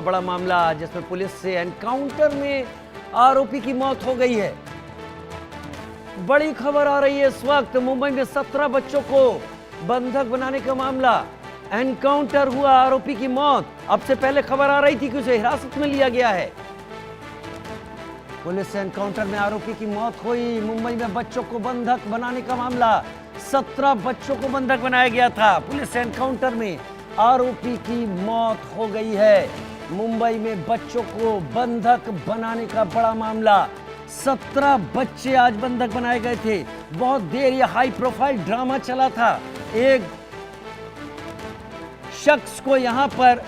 बड़ा मामला जिसमें पुलिस से एनकाउंटर में आरोपी की मौत हो गई है। बड़ी खबर आ रही है इस वक्त। मुंबई में 17 बच्चों को बंधक बनाने का मामला, एनकाउंटर हुआ, आरोपी की मौत। अब से पहले खबर आ रही थी कि उसे हिरासत में लिया गया है। पुलिस से एनकाउंटर में आरोपी की मौत हुई। मुंबई में बच्चों को बंधक बनाने का मामला, 17 बच्चों को बंधक बनाया गया था। पुलिस से एनकाउंटर में आरोपी की मौत हो गई है। मुंबई में बच्चों को बंधक बनाने का बड़ा मामला, 17 बच्चे आज बंधक बनाए गए थे। बहुत देर यह हाई प्रोफाइल ड्रामा चला था। एक शख्स को यहां पर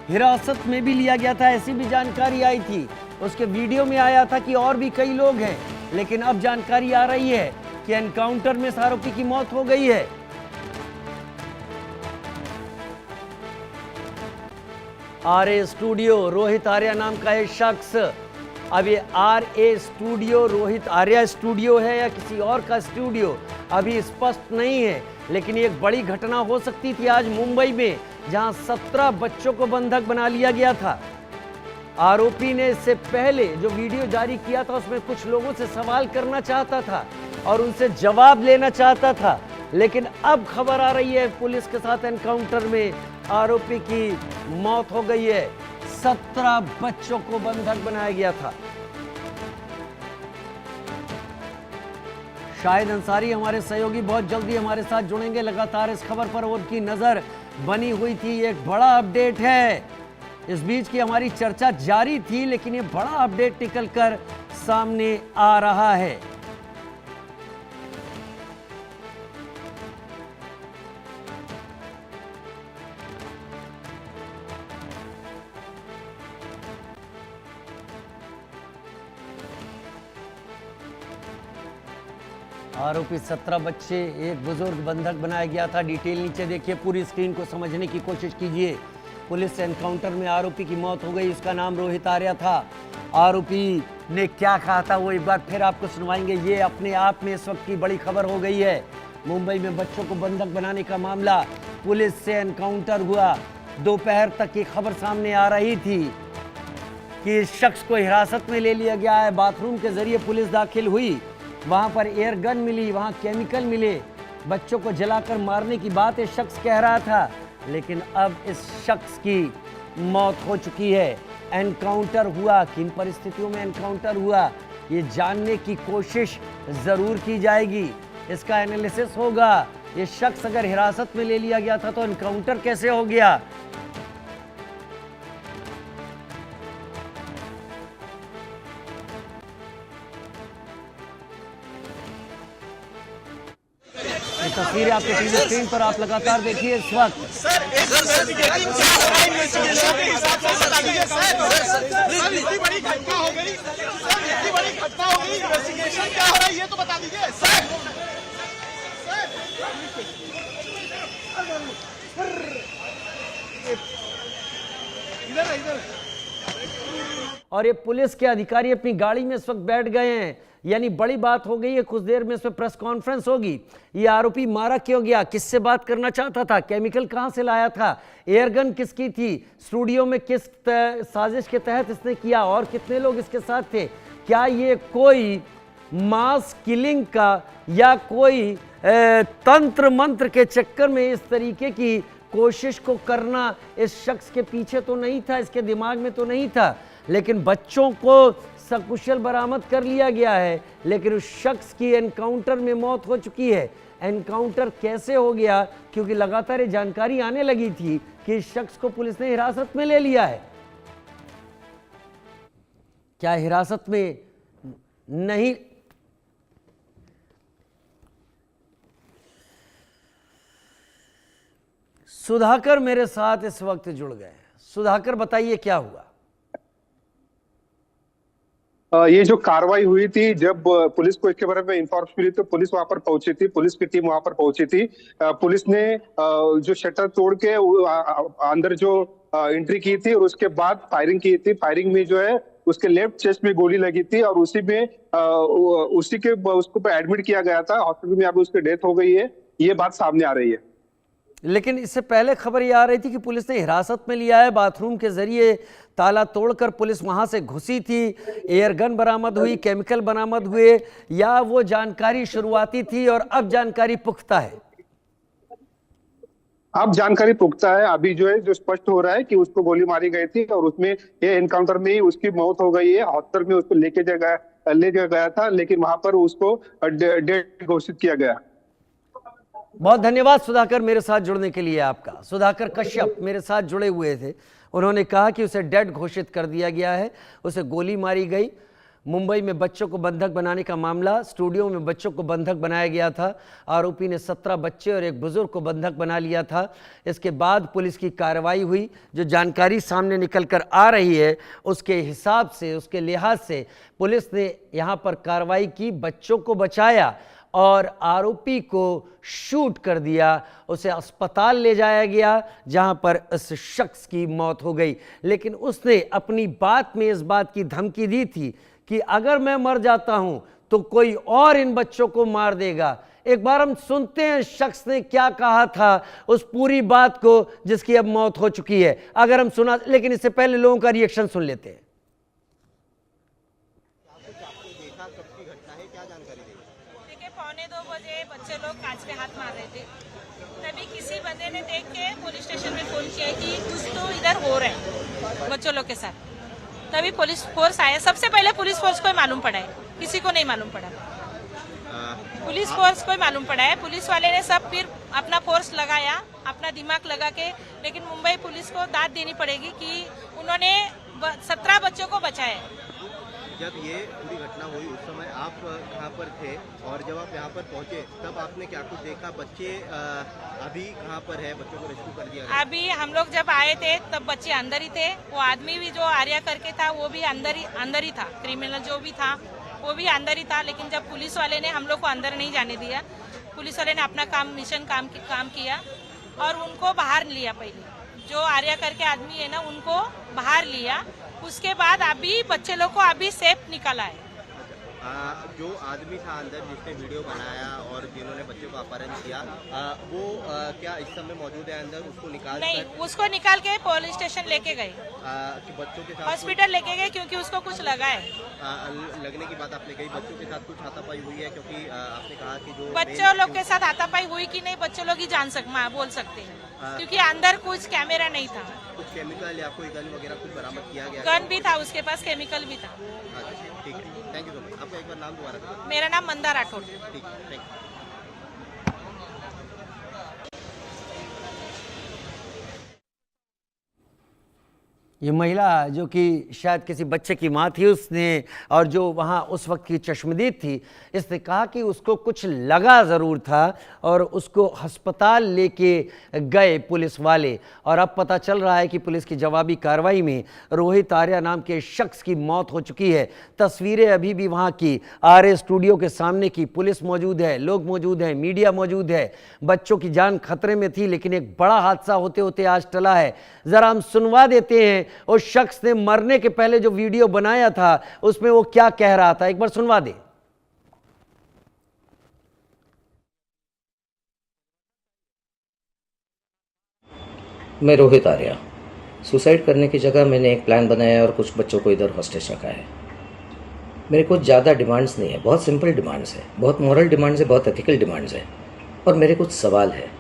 हिरासत में भी लिया गया था, ऐसी भी जानकारी आई थी। उसके वीडियो में आया था कि और भी कई लोग हैं, लेकिन अब जानकारी आ रही है कि एनकाउंटर में इस आरोपी की मौत हो गई है। आरए स्टूडियो, रोहित आर्या नाम का एक शख्स। अब ये RA studio Rohit Arya studio है या किसी और का स्टूडियो अभी स्पष्ट नहीं है, लेकिन एक बड़ी घटना हो सकती थी आज मुंबई में, जहां 17 बच्चों को बंधक बना लिया गया था। आरोपी ने इससे पहले जो वीडियो जारी किया था उसमें कुछ लोगों से सवाल करना चाहता था और उनसे जवाब लेना चाहता था, लेकिन अब खबर आ रही है पुलिस के साथ एनकाउंटर में आरोपी की मौत हो गई है। 17 बच्चों को बंधक बनाया गया था। शाहिद अंसारी हमारे सहयोगी बहुत जल्दी हमारे साथ जुड़ेंगे। लगातार इस खबर पर उनकी नजर बनी हुई थी। एक बड़ा अपडेट है। इस बीच की हमारी चर्चा जारी थी, लेकिन ये बड़ा अपडेट निकलकर सामने आ रहा है। आरोपी 17 बच्चे, एक बुजुर्ग बंधक बनाया गया था। डिटेल नीचे देखिए, पूरी स्क्रीन को समझने की कोशिश कीजिए। पुलिस से एनकाउंटर में आरोपी की मौत हो गई। उसका नाम रोहित आर्या था। आरोपी ने क्या कहा था वो एक बार फिर आपको सुनवाएंगे। ये अपने आप में इस वक्त की बड़ी खबर हो गई है। मुंबई में बच्चों को बंधक बनाने का मामला, पुलिस से एनकाउंटर हुआ। दोपहर तक ये खबर सामने आ रही थी कि इस शख्स को हिरासत में ले लिया गया है। बाथरूम के जरिए पुलिस दाखिल हुई, वहां पर एयर गन मिली, वहां केमिकल मिले। बच्चों को जलाकर मारने की बात ये शख्स कह रहा था, लेकिन अब इस शख्स की मौत हो चुकी है। एनकाउंटर हुआ, किन परिस्थितियों में एनकाउंटर हुआ ये जानने की कोशिश जरूर की जाएगी। इसका एनालिसिस होगा। ये शख्स अगर हिरासत में ले लिया गया था तो एनकाउंटर कैसे हो गया। तस्वीरें आपके टीवी स्क्रीन पर आप लगातार देखिए इस वक्त। बड़ी घटना हो गई, बड़ी घटना हो गई, इन्वेस्टिगेशन क्या हो रहा है ये तो बता दीजिए सर। इधर और ये पुलिस के अधिकारी अपनी गाड़ी में इस वक्त बैठ गए हैं, यानी बड़ी बात हो गई है। कुछ देर में इस पर प्रेस कॉन्फ्रेंस होगी। ये आरोपी मारा क्यों गया, किससे बात करना चाहता था, केमिकल कहां से लाया था, एयरगन किसकी थी, स्टूडियो में किस साजिश के तहत इसने किया और कितने लोग इसके साथ थे। क्या ये कोई मास किलिंग का या कोई तंत्र मंत्र के चक्कर में इस तरीके की कोशिश को करना इस शख्स के पीछे तो नहीं था, इसके दिमाग में तो नहीं था। लेकिन बच्चों को सकुशल बरामद कर लिया गया है, लेकिन उस शख्स की एनकाउंटर में मौत हो चुकी है। एनकाउंटर कैसे हो गया, क्योंकि लगातार ये जानकारी आने लगी थी कि इस शख्स को पुलिस ने हिरासत में ले लिया है। क्या हिरासत में नहीं, सुधाकर मेरे साथ इस वक्त जुड़ गए। सुधाकर बताइए क्या हुआ। ये जो कार्रवाई हुई थी, जब पुलिस को इसके बारे में इंफॉर्मेशन मिली तो पुलिस वहां पर पहुंची थी, पुलिस की टीम वहां पर पहुंची थी। पुलिस ने जो शटर तोड़ के अंदर जो एंट्री की थी और उसके बाद फायरिंग की थी। फायरिंग में जो है उसके लेफ्ट चेस्ट में गोली लगी थी और उसी के उसको एडमिट किया गया था हॉस्पिटल में। अभी उसकी डेथ हो गई है, ये बात सामने आ रही है। लेकिन इससे पहले खबर ये आ रही थी कि पुलिस ने हिरासत में लिया है, बाथरूम के जरिए ताला तोड़कर पुलिस वहां से घुसी थी, एयर गन बरामद हुई, केमिकल बरामद हुए, या वो जानकारी शुरुआती थी और अब जानकारी पुख्ता है? अब जानकारी पुख्ता है। अभी जो है जो स्पष्ट हो रहा है कि उसको गोली मारी गई थी और उसमें ये एनकाउंटर में ही उसकी मौत हो गई है। हॉस्पिटल में उसको ले गया था, लेकिन वहां पर उसको डेड घोषित किया गया। बहुत धन्यवाद सुधाकर, मेरे साथ जुड़ने के लिए आपका। सुधाकर कश्यप मेरे साथ जुड़े हुए थे। उन्होंने कहा कि उसे डेड घोषित कर दिया गया है, उसे गोली मारी गई। मुंबई में बच्चों को बंधक बनाने का मामला, स्टूडियो में बच्चों को बंधक बनाया गया था। आरोपी ने 17 बच्चे और एक बुजुर्ग को बंधक बना लिया था। इसके बाद पुलिस की कार्रवाई हुई। जो जानकारी सामने निकल कर आ रही है उसके हिसाब से, उसके लिहाज से पुलिस ने यहाँ पर कार्रवाई की, बच्चों को बचाया और आरोपी को शूट कर दिया। उसे अस्पताल ले जाया गया जहां पर इस शख्स की मौत हो गई। लेकिन उसने अपनी बात में इस बात की धमकी दी थी कि अगर मैं मर जाता हूं तो कोई और इन बच्चों को मार देगा। एक बार हम सुनते हैं शख्स ने क्या कहा था, उस पूरी बात को जिसकी अब मौत हो चुकी है। अगर हम सुना, लेकिन इससे पहले लोगों का रिएक्शन सुन लेते हैं। पौने 2 बजे बच्चे लोग कांच के हाथ मार रहे थे, तभी किसी बंदे ने देख के पुलिस स्टेशन में फोन किया कि कुछ तो इधर हो रहा है बच्चों लोग के साथ। तभी पुलिस फोर्स आया। सबसे पहले पुलिस फोर्स को ही मालूम पड़ा है, किसी को नहीं मालूम पड़ा। पुलिस फोर्स को ही मालूम पड़ा है। पुलिस वाले ने सब फिर अपना फोर्स लगाया, अपना दिमाग लगा के। लेकिन मुंबई पुलिस को दाद देनी पड़ेगी कि उन्होंने 17 बच्चों को बचाया। जब ये पूरी घटना हुई उस समय आप कहाँ पर थे, और जब आप यहाँ पर पहुँचे तब आपने क्या कुछ देखा? बच्चे अभी कहाँ पर है? बच्चों को रेस्क्यू कर दिया? अभी हम लोग जब आए थे तब बच्चे अंदर ही थे। वो आदमी भी जो आर्या करके था वो भी अंदर ही था। क्रिमिनल जो भी था वो भी अंदर ही था। लेकिन जब पुलिस वाले ने हम लोग को अंदर नहीं जाने दिया, पुलिस वाले ने अपना काम किया और उनको बाहर लिया। पहले जो आर्या करके आदमी है ना, उनको बाहर लिया। उसके बाद अभी बच्चे लोग को अभी सेफ निकाला है। जो आदमी था अंदर जिसने वीडियो बनाया और जिन्होंने बच्चों को अपहरण किया, वो क्या इस समय मौजूद है अंदर? उसको उसको निकाल के पुलिस स्टेशन लेके गए, कि बच्चों के साथ हॉस्पिटल लेके गए क्योंकि उसको कुछ लगा है। लगने की बात आपने कही। बच्चों के साथ कुछ हाथापाई हुई है? क्योंकि आपने कहा कि जो बच्चों लोग के साथ हाथापाई हुई कि नहीं, बच्चों लोग ही बोल सकते हैं, क्योंकि अंदर कुछ कैमरा नहीं था। कुछ केमिकल या कोई गन वगैरह कुछ बरामद किया गया? गन भी था उसके पास, केमिकल भी था। ठीक है, थैंक यू सो मच। आपका एक बार नाम दोबारा बताइए। मेरा नाम मंदा राठौड़। ठीक है, थैंक यू। ये महिला जो कि शायद किसी बच्चे की माँ थी, उसने, और जो वहाँ उस वक्त की चश्मदीद थी, इसने कहा कि उसको कुछ लगा ज़रूर था और उसको अस्पताल लेके गए पुलिस वाले। और अब पता चल रहा है कि पुलिस की जवाबी कार्रवाई में रोहित आर्या नाम के शख्स की मौत हो चुकी है। तस्वीरें अभी भी वहाँ की आर्या स्टूडियो के सामने की, पुलिस मौजूद है, लोग मौजूद हैं, मीडिया मौजूद है। बच्चों की जान खतरे में थी, लेकिन एक बड़ा हादसा होते होते आज टला है। ज़रा हम सुनवा देते हैं उस शख्स ने मरने के पहले जो वीडियो बनाया था उसमें वो क्या कह रहा था, एक बार सुनवा दे। मैं रोहित आर्या। सुसाइड करने की जगह मैंने एक प्लान बनाया और कुछ बच्चों को इधर हॉस्टेज रखा है। मेरे कुछ ज़्यादा डिमांड्स नहीं है, बहुत सिंपल डिमांड्स है, बहुत मॉरल डिमांड्स है, बहुत एथिकल डिमांड्स है। और मेरे कुछ सवाल है,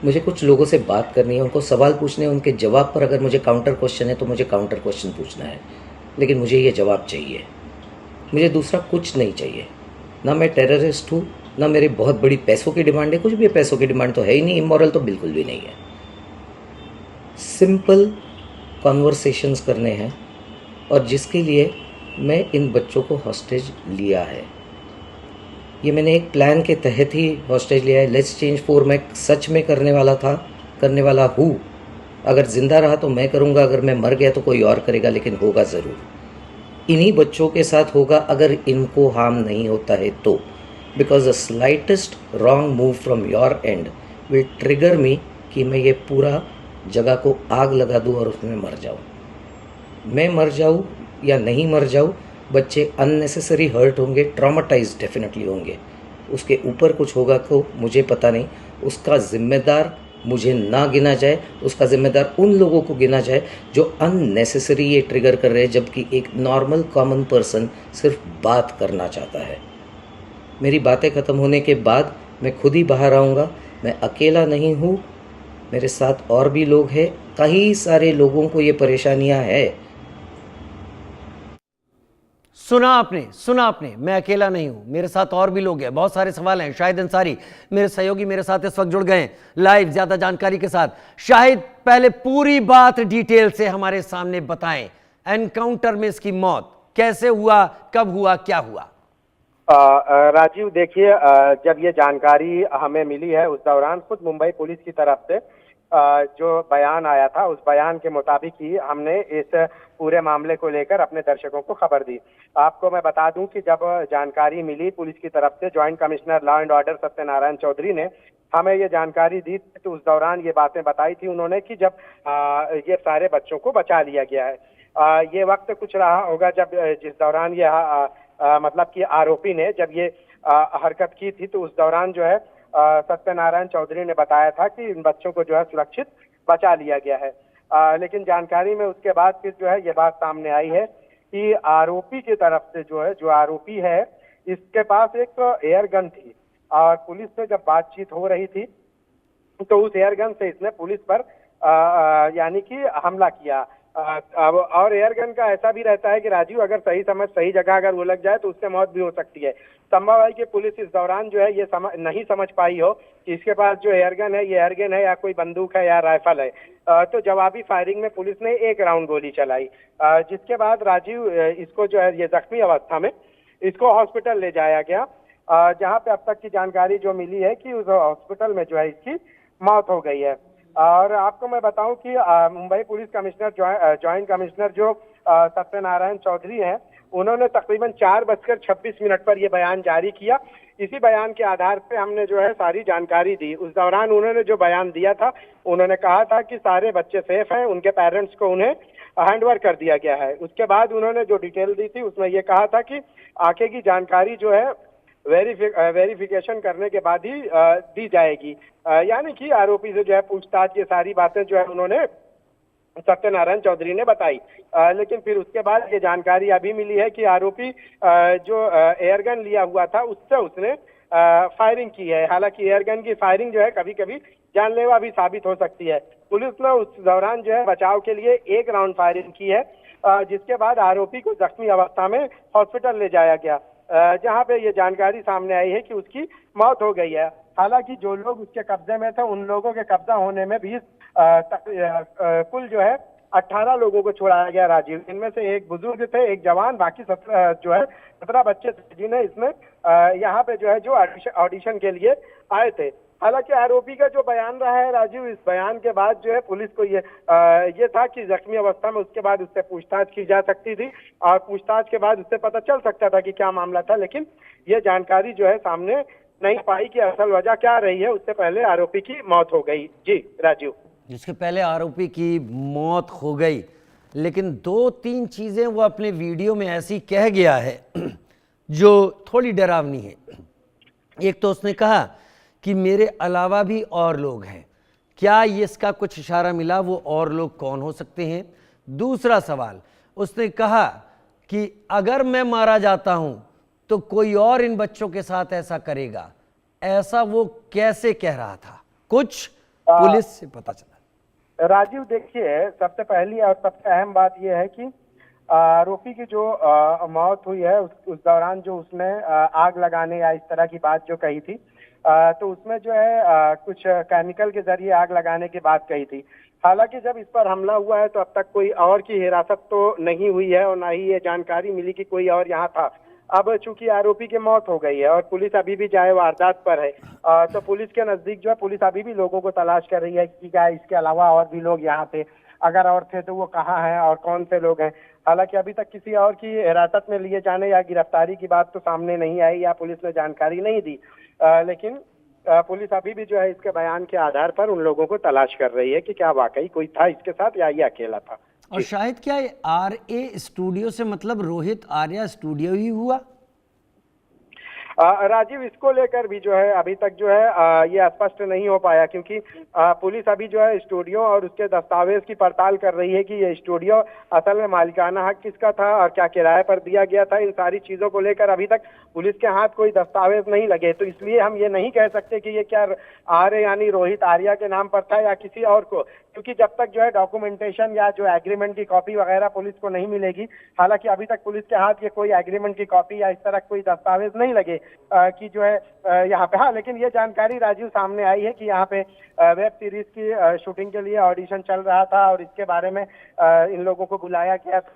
मुझे कुछ लोगों से बात करनी है, उनको सवाल पूछने हैं, उनके जवाब पर अगर मुझे काउंटर क्वेश्चन है तो मुझे काउंटर क्वेश्चन पूछना है। लेकिन मुझे ये जवाब चाहिए, मुझे दूसरा कुछ नहीं चाहिए। ना मैं टेररिस्ट हूँ, ना मेरी बहुत बड़ी पैसों की डिमांड है, कुछ भी पैसों की डिमांड तो है ही नहीं, इमोरल तो बिल्कुल भी नहीं है। सिंपल कॉन्वर्सेशंस करने हैं और जिसके लिए मैं इन बच्चों को हॉस्टेज लिया है। ये मैंने एक प्लान के तहत ही हॉस्टेज लिया है। लेट्स चेंज 4 मैं सच में करने वाला हूँ। अगर जिंदा रहा तो मैं करूँगा, अगर मैं मर गया तो कोई और करेगा, लेकिन होगा ज़रूर। इन्हीं बच्चों के साथ होगा अगर इनको हार्म नहीं होता है तो। Because the slightest wrong move from your end will trigger me कि मैं ये पूरा जगह को आग लगा दूँ और उसमें मर जाऊँ। मैं मर जाऊँ या नहीं मर जाऊँ, बच्चे अननेसेसरी हर्ट होंगे, ट्रॉमाटाइज डेफिनेटली होंगे। उसके ऊपर कुछ होगा तो मुझे पता नहीं, उसका जिम्मेदार मुझे ना गिना जाए, उसका जिम्मेदार उन लोगों को गिना जाए जो अननेसेसरी ये ट्रिगर कर रहे हैं, जबकि एक नॉर्मल कॉमन पर्सन सिर्फ बात करना चाहता है। मेरी बातें ख़त्म होने के बाद मैं खुद ही बाहर आऊँगा। मैं अकेला नहीं हूँ, मेरे साथ और भी लोग हैं, कई सारे लोगों को ये परेशानियाँ हैं। सुना आपने, मैं अकेला नहीं हूं, मेरे साथ और भी लोग हैं। बहुत सारे सवाल हैं। शाहिद अंसारी मेरे सहयोगी मेरे साथ इस वक्त जुड़ गए हैं लाइव ज्यादा जानकारी के साथ। शाहिद, पहले पूरी बात डिटेल से हमारे सामने बताएं। एनकाउंटर में इसकी मौत कैसे हुआ, कब हुआ, क्या हुआ? राजीव, देखिए, जब ये जानकारी हमें मिली है उस दौरान खुद मुंबई पुलिस की तरफ से जो बयान आया था, उस बयान के मुताबिक ही हमने इस पूरे मामले को लेकर अपने दर्शकों को खबर दी। आपको मैं बता दूं कि जब जानकारी मिली पुलिस की तरफ से, joint commissioner law and order Satyanarayan Chaudhary ने हमें ये जानकारी दी, तो उस दौरान ये बातें बताई थी उन्होंने कि जब ये सारे बच्चों को बचा लिया गया है। ये वक्त कुछ रहा होगा जब जिस दौरान ये मतलब कि आरोपी ने जब ये हरकत की थी, तो उस दौरान जो है सत्यनारायण चौधरी ने बताया था कि इन बच्चों को जो है सुरक्षित बचा लिया गया है। लेकिन जानकारी में उसके बाद फिर जो है ये बात सामने आई है कि आरोपी की तरफ से जो है, जो आरोपी है, इसके पास एक एयर गन थी और पुलिस से जब बातचीत हो रही थी तो उस एयर गन से इसने पुलिस पर यानी कि हमला किया। और एयर गन का ऐसा भी रहता है कि राजीव, अगर सही जगह अगर वो लग जाए तो उससे मौत भी हो सकती है। संभव है कि पुलिस इस दौरान जो है ये नहीं समझ पाई हो कि इसके पास जो एयर गन है, ये एयर गन है या कोई बंदूक है या राइफल है। तो जवाबी फायरिंग में पुलिस ने 1 राउंड गोली चलाई, जिसके बाद राजीव इसको जो है ये जख्मी अवस्था में इसको हॉस्पिटल ले जाया गया, जहाँ पे अब तक की जानकारी जो मिली है कि उस हॉस्पिटल में जो है इसकी मौत हो गई है। और आपको मैं बताऊं कि Mumbai police commissioner joint commissioner जो सत्यनारायण चौधरी हैं, उन्होंने तकरीबन 4:26 पर ये बयान जारी किया। इसी बयान के आधार पे हमने जो है सारी जानकारी दी। उस दौरान उन्होंने जो बयान दिया था, उन्होंने कहा था कि सारे बच्चे सेफ हैं, उनके पेरेंट्स को उन्हें हैंडओवर कर दिया गया है। उसके बाद उन्होंने जो डिटेल दी थी उसमें ये कहा था कि आगे की जानकारी जो है वेरिफिकेशन करने के बाद ही दी जाएगी। यानी कि आरोपी से जो है पूछताछ, ये सारी बातें जो है उन्होंने सत्यनारायण चौधरी ने बताई। लेकिन फिर उसके बाद ये जानकारी अभी मिली है कि आरोपी जो एयरगन लिया हुआ था उससे उसने फायरिंग की है। हालांकि एयरगन की फायरिंग जो है कभी कभी जानलेवा भी साबित हो सकती है। पुलिस ने उस दौरान जो है बचाव के लिए 1 राउंड फायरिंग की है, जिसके बाद आरोपी को जख्मी अवस्था में हॉस्पिटल ले जाया गया, जहां पे ये जानकारी सामने आई है कि उसकी मौत हो गई है। हालांकि जो लोग उसके कब्जे में थे, उन लोगों के कब्जा होने में भी कुल जो है 18 लोगों को छुड़ाया गया राजीव। इनमें से एक बुजुर्ग थे, एक जवान, बाकी 17 बच्चे थे जिन्हें इसमें यहाँ पे जो है जो ऑडिशन के लिए आए थे। हालांकि आरोपी का जो बयान रहा है राजीव, इस बयान के बाद जो है पुलिस को ये था कि जख्मी अवस्था में उसके बाद उससे पूछताछ की जा सकती थी और पूछताछ के बाद उससे पता चल सकता था कि क्या मामला था। लेकिन ये जानकारी जो है सामने नहीं पाई कि असल वजह क्या रही है। उससे पहले आरोपी की मौत हो गई। जी राजीव, जिसके पहले आरोपी की मौत हो गई, लेकिन 2-3 चीजें वो अपने वीडियो में ऐसी कह गया है जो थोड़ी डरावनी है। एक तो उसने कहा कि मेरे अलावा भी और लोग हैं। क्या ये इसका कुछ इशारा मिला वो और लोग कौन हो सकते हैं? दूसरा सवाल, उसने कहा कि अगर मैं मारा जाता हूं तो कोई और इन बच्चों के साथ ऐसा करेगा। ऐसा वो कैसे कह रहा था? कुछ पुलिस से पता चला। राजीव, देखिए, सबसे पहली और सबसे अहम बात यह है कि आरोपी की जो मौत हुई है उस दौरान जो उसने आग लगाने या इस तरह की बात जो कही थी, तो उसमें जो है कुछ केमिकल के जरिए आग लगाने की बात कही थी। हालांकि जब इस पर हमला हुआ है तो अब तक कोई और की हिरासत तो नहीं हुई है और ना ही ये जानकारी मिली कि कोई और यहाँ था। अब चूंकि आरोपी की मौत हो गई है और पुलिस अभी भी चाहे वारदात पर है, तो पुलिस के नजदीक जो है पुलिस अभी भी लोगों को तलाश कर रही है कि क्या इसके अलावा और भी लोग यहाँ थे, अगर और थे तो वो कहाँ हैं और कौन से लोग हैं। हालांकि अभी तक किसी और की हिरासत में लिए जाने या गिरफ्तारी की बात तो सामने नहीं आई या पुलिस ने जानकारी नहीं दी, लेकिन पुलिस अभी भी जो है इसके बयान के आधार पर उन लोगों को तलाश कर रही है कि क्या वाकई कोई था इसके साथ या ये अकेला था। और शायद क्या RA स्टूडियो से मतलब रोहित आर्या स्टूडियो ही हुआ? राजीव, इसको लेकर भी जो है अभी तक जो है ये स्पष्ट नहीं हो पाया, क्योंकि पुलिस अभी जो है स्टूडियो और उसके दस्तावेज की पड़ताल कर रही है कि ये स्टूडियो असल में मालिकाना हक किसका था और क्या किराए पर दिया गया था। इन सारी चीजों को लेकर अभी तक पुलिस के हाथ कोई दस्तावेज नहीं लगे, तो इसलिए हम ये नहीं कह सकते कि ये क्या आर्य यानी रोहित आर्या के नाम पर था या किसी और को, क्योंकि जब तक जो है डॉक्यूमेंटेशन या जो एग्रीमेंट की कॉपी वगैरह पुलिस को नहीं मिलेगी। हालांकि अभी तक पुलिस के हाथ ये कोई एग्रीमेंट की कॉपी या इस तरह कोई दस्तावेज नहीं लगे कि जो है यहाँ पे। हाँ, लेकिन ये जानकारी राजीव सामने आई है कि यहाँ पे वेब सीरीज की शूटिंग के लिए ऑडिशन चल रहा था और इसके बारे में इन लोगों को बुलाया गया था।